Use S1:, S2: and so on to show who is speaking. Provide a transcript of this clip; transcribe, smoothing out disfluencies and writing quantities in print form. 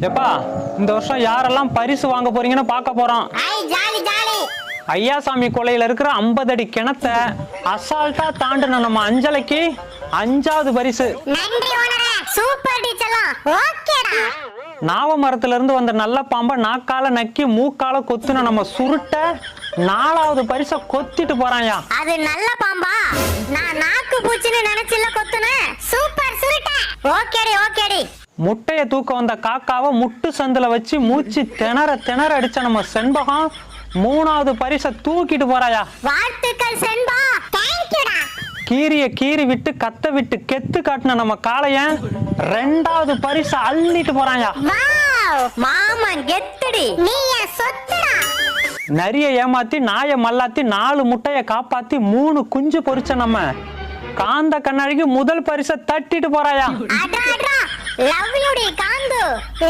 S1: எப்பா இந்த வருஷம் யாரெல்லாம் பரிசு வாங்க போறீங்கன்னு பார்க்க போறோம். ஐயாசாமி கொலையில இருக்கிற 50 அடி கிணத்த அசால்ட்டா தாண்டின நம்ம அஞ்சலைக்கு 5வது பரிசு. நாவ மரத்துல இருந்து வந்த நல்ல பாம்பை நாக்கால நக்கி மூக்கால கொத்துன நம்ம சுருட்ட 4வது பரிசை கொத்திட்டு போறாயா.
S2: அது நல்ல பாம்பா? நான் நாக்கு பூச்சின்னு நினைச்சில கொத்துனேன். சூப்பர் சுருட்ட. ஓகேடி ஓகேடி.
S1: முட்டைய தூக்க வந்த காக்காவை முட்டு சந்துல வச்சு மூச்சு திணற அடிச்ச நம்ம செண்பகம் 3வது பரிசை தூக்கிட்டு போறாயா.
S2: வாழ்த்துக்கள் செண்பா. தேங்க்யூடா.
S1: கீரிய கீறி விட்டு கத்த விட்டு கெத்து காட்டின நம்ம காளையன் 2வது பரிசை அள்ளிட்டு போறாயா.
S2: வாவ் மாமன் கெத்துடி. நீ என் சொத்துடா.
S1: நரிய ஏமாத்தி நாய மல்லாத்தி 4 முட்டைய காப்பாத்தி 3 குஞ்சு பொரிச்ச நம்ம காந்த கண்ணாடிக்கு முதல் பரிசை தட்டிட்டு போறாயா.
S2: லவ் யூ டி காந்து.